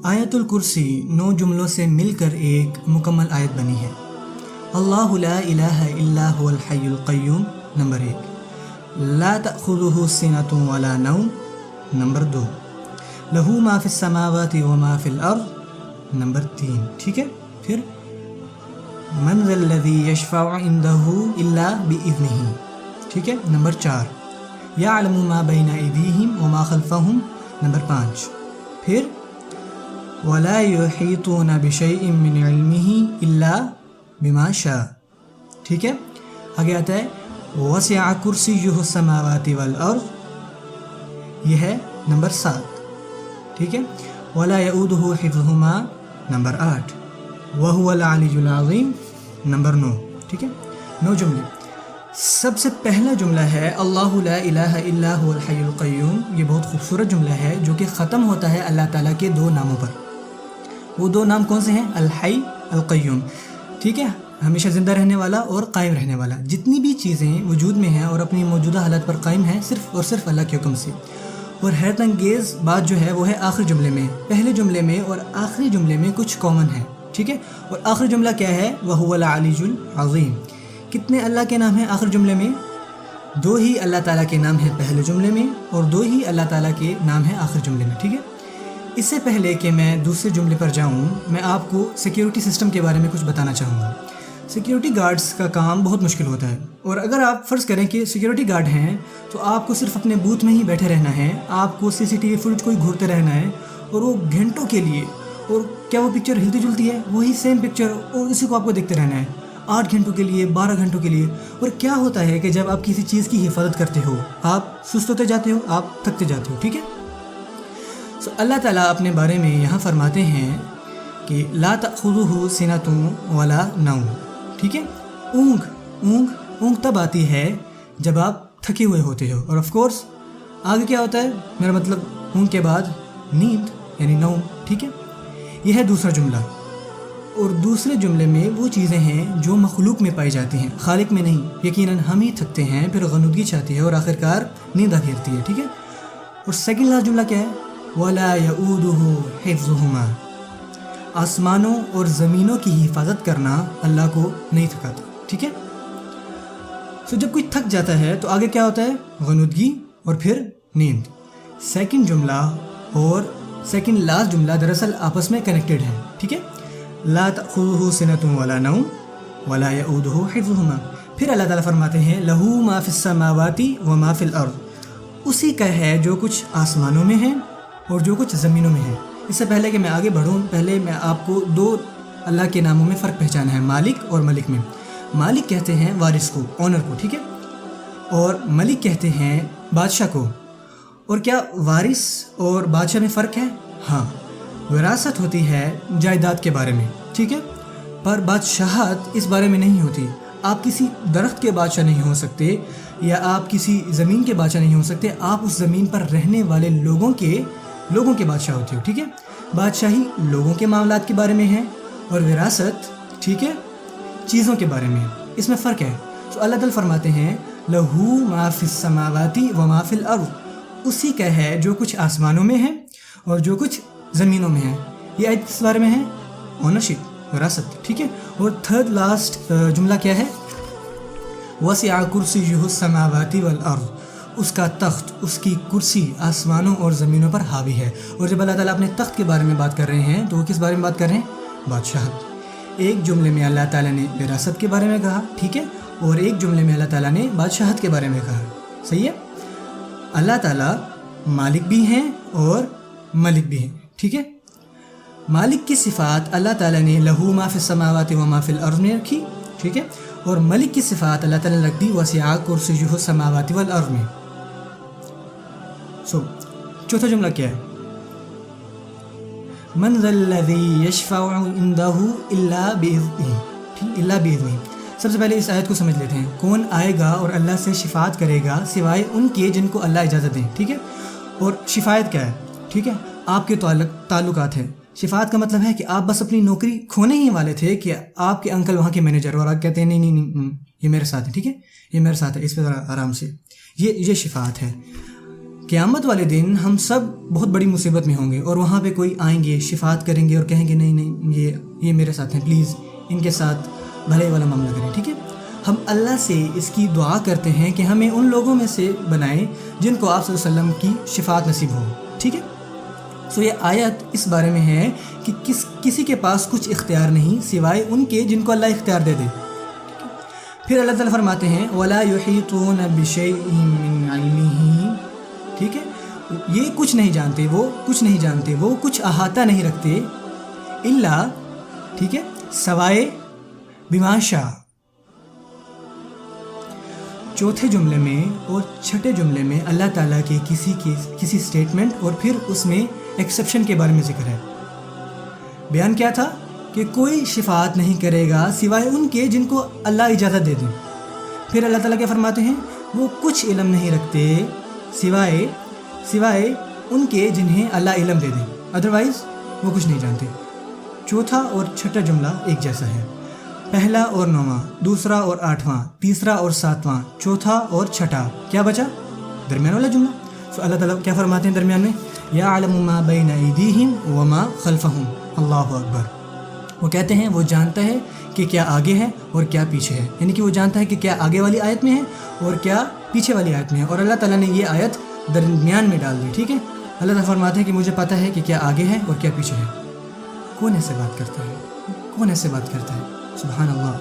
आयतुल कुर्सी 9 जुमलों से मिलकर एक मुकम्मल आयत बनी है। अल्लाहु ला इलाहा इल्ला हुवल हय्युल क़य्यूम नंबर 1, ला तअख़ुज़ुहु सिनतुन वला नौम नंबर 2, लहू मा फ़िस समावाति व मा फ़िल अर्ज़ नंबर 3। ठीक है, फिर मन ज़ल्लज़ी यशफ़अउ इंदहु इल्ला बिइज़्निही। ठीक है, नंबर 4, यअलमु मा बैना अयदीहिम व मा ख़ल्फ़हुम नंबर 5, फिर वला युहीतूना बिशैइन मिन इल्मिही इल्ला बिमा शा। ठीक है, आगे आता है वसिअ कुर्सियुहु समावाति वल अर्ज़, यह है नंबर 7। ठीक है, वला यऊदुहु हिफ़्ज़ुहुमा नंबर 8, व हुवल अलियुल अज़ीम नंबर 9। ठीक है, 9 जुमले। सबसे पहला जुमला है अल्लाहु ला इलाहा इल्ला हुवल हय्युल क़य्यूम। ये बहुत खूबसूरत जुमला है जो कि ख़त्म होता है अल्लाह ताला के 2 नामों पर। वो 2 नाम कौन से हैं? अल हय्य अल क़य्यूम। ठीक है, हमेशा ज़िंदा रहने वाला और कायम रहने वाला। जितनी भी चीज़ें वजूद में हैं और अपनी मौजूदा हालत पर कायम हैं सिर्फ़ और सिर्फ अल्लाह के हुक्म से। और हैरत अंगेज़ बात जो है वो है आखिरी जुमले में। पहले जुमले में और आखिरी जुमले में कुछ कॉमन है। ठीक है, और आखिरी जुमला क्या है? व हुवल अलियुल अज़ीम। कितने अल्लाह के नाम हैं आखिरी जुमले में? 2 ही अल्लाह ताला के नाम हैं पहले जुमले में और 2 ही अल्लाह ताला के नाम हैं आखिरी जुमले में। ठीक है, इससे पहले कि मैं दूसरे जुमले पर जाऊं, मैं आपको सिक्योरिटी सिस्टम के बारे में कुछ बताना चाहूँगा। सिक्योरिटी गार्ड्स का काम बहुत मुश्किल होता है, और अगर आप फ़र्ज़ करें कि सिक्योरिटी गार्ड हैं तो आपको सिर्फ अपने बूथ में ही बैठे रहना है, आपको CCTV फुटेज को ही घूरते रहना है, और वो घंटों के लिए। और क्या वो पिक्चर हिलती जुलती है? वही सेम पिक्चर, और उसी को आपको देखते रहना है 8 घंटों के लिए, 12 घंटों के लिए। और क्या होता है कि जब आप किसी चीज़ की हिफाजत करते हो, आप सुस्त होते जाते हो, आप थकते जाते हो। ठीक है, सो अल्लाह ताला अपने बारे में यहाँ फरमाते हैं कि ला तअख़ुज़ुहु सिनतुन वला नौम। ठीक है, ऊँघ तब आती है जब आप थके हुए होते हो, और ऑफ कोर्स आगे क्या होता है? मेरा मतलब ऊँघ के बाद नींद यानी नौम। ठीक है, यह है दूसरा जुमला। और दूसरे जुमले में वो चीज़ें हैं जो मखलूक में पाई जाती हैं, खालिक में नहीं। यकीनन हम ही थकते हैं, फिर गनुदगी छाती है और आखिरकार नींद आ घेरती है। ठीक है, और सेकंड लास्ट जुमला क्या है? वला यऊदुहु हिफ़्ज़ुहुमा। आसमानों और ज़मीनों की हिफाजत करना अल्लाह को नहीं थकाता। ठीक है, सो जब कोई थक जाता है तो आगे क्या होता है? गनुदगी और फिर नींद। सेकंड जुमला और सेकंड लास्ट जुमला दरअसल आपस में कनेक्टेड है। ठीक है, ला तअख़ुज़ुहु सिनतुन वला नौम वला यऊदुहु हिफ़्ज़ुहुमा। फिर अल्लाह ताला फरमाते हैं लहू मा फ़िस समावाति व मा फ़िल अर्ज़। उसी का है जो कुछ आसमानों में है और जो कुछ ज़मीनों में है। इससे पहले कि मैं आगे बढ़ूँ, पहले मैं आपको 2 अल्लाह के नामों में फ़र्क पहचाना है, मालिक और मलिक में। मालिक कहते हैं वारिस को, ऑनर को। ठीक है, और मलिक कहते हैं बादशाह को। और क्या वारिस और बादशाह में फ़र्क है? हाँ, विरासत होती है जायदाद के बारे में। ठीक है, पर बादशाहत इस बारे में नहीं होती। आप किसी दरख्त के बादशाह नहीं हो सकते, या आप किसी ज़मीन के बादशाह नहीं हो सकते। आप उस ज़मीन पर रहने वाले लोगों के बादशाह होते हो। ठीक है, बादशाही लोगों के मामलात के बारे में है और विरासत, ठीक है, चीज़ों के बारे में है। इसमें फ़र्क है। तो अल्लाह ताला फरमाते हैं लहू मा फ़िस समावाति व मा फ़िल अर्ज़। उसी का है जो कुछ आसमानों में है और जो कुछ ज़मीनों में है। ये आयत किस बारे में है? ओनरशिप, विरासत। ठीक है, और थर्ड लास्ट जुमला क्या है? वसिअ कुर्सियुहु समावाति वल अर्ज़। उसका तख्त, उसकी कुर्सी आसमानों और ज़मीनों पर हावी है। और जब अल्लाह ताला अपने तख्त के बारे में बात कर रहे हैं तो वो किस बारे में बात कर रहे हैं? बादशाहत। एक जुमले में अल्लाह ताला ने विरासत के बारे में कहा, ठीक है, और एक जुमले में अल्लाह ताला ने बादशाहत के बारे में कहा। सही है, अल्लाह ताला मालिक भी हैं और मलिक भी हैं। ठीक है, मालिक की सिफ़ात अल्लाह ताला ने लहू मा फ़िस समावाति व मा फ़िल अर्ज़ में रखी। ठीक है, और मलिक की सिफ़ात अल्लाह ताला ने रख दी वसिअ कुर्सियुहु समावाति वल अर्ज़ में। सो चौथा जुमला क्या है? मन ज़ल्लज़ी यशफ़अउ इंदहु इल्ला बिइज़्निही। ठीक, इल्ला बिइज़्निही। सबसे पहले इस आयत को समझ लेते हैं। कौन आएगा और अल्लाह से शिफात करेगा सिवाय उनके जिनको अल्लाह इजाज़त दें। ठीक है, और शिफायत क्या है? ठीक है, आपके ताल्लुकात हैं। शिफात का मतलब है कि आप बस अपनी नौकरी खोने ही वाले थे कि आपके अंकल वहाँ के मैनेजर, और आप कहते हैं नहीं नहीं नहीं ये मेरे साथ है। ठीक है, ये मेरे साथ है, इस पर ज़रा आराम से, ये शिफात है। قیامت والے دن ہم سب بہت بڑی مصیبت میں ہوں گے اور وہاں پہ کوئی آئیں گے، شفاعت کریں گے اور کہیں گے نہیں نہیں یہ میرے ساتھ ہیں، پلیز ان کے ساتھ بھلے والا معاملہ کریں. ٹھیک ہے، ہم اللہ سے اس کی دعا کرتے ہیں کہ ہمیں ان لوگوں میں سے بنائیں جن کو آپ صلی اللہ علیہ وسلم کی شفاعت نصیب ہو. ٹھیک ہے، سو یہ آیت اس بارے میں ہے کہ کسی کے پاس کچھ اختیار نہیں سوائے ان کے جن کو اللہ اختیار دے دے. پھر اللہ تعالیٰ فرماتے ہیں وَلَا يُحِيطُونَ بِشَيْءٍ مِّنْ عِلْمِهِ. ٹھیک ہے، یہ کچھ نہیں جانتے، وہ کچھ احاطہ نہیں رکھتے الا، ٹھیک ہے، سوائے بما شاء. چوتھے جملے میں اور چھٹے جملے میں اللہ تعالیٰ کے کسی سٹیٹمنٹ اور پھر اس میں ایکسیپشن کے بارے میں ذکر ہے. بیان کیا تھا کہ کوئی شفاعت نہیں کرے گا سوائے ان کے جن کو اللہ اجازت دے دیں. پھر اللہ تعالیٰ کیا فرماتے ہیں، وہ کچھ علم نہیں رکھتے سوائے ان کے جنہیں اللہ علم دے دیں، ادروائز وہ کچھ نہیں جانتے. چوتھا اور چھٹا جملہ ایک جیسا ہے، پہلا اور نواں، دوسرا اور آٹھواں، تیسرا اور ساتواں، چوتھا اور چھٹا، کیا بچا؟ درمیان والا جملہ. سو اللہ تعالیٰ کیا فرماتے ہیں درمیان میں، یعلم ما بین ایدیہم وما خلفہم. اللہ اکبر. وہ کہتے ہیں وہ جانتا ہے کہ کیا آگے ہے اور کیا پیچھے ہے، یعنی کہ وہ جانتا ہے کہ کیا آگے والی آیت میں ہے اور کیا پیچھے والی آیت میں ہے، اور اللہ تعالیٰ نے یہ آیت درمیان میں ڈال دی. ٹھیک ہے، اللہ تعالیٰ فرماتے ہیں کہ مجھے پتہ ہے کہ کیا آگے ہے اور کیا پیچھے ہے. کون ایسے بات کرتا ہے؟ سبحان اللہ.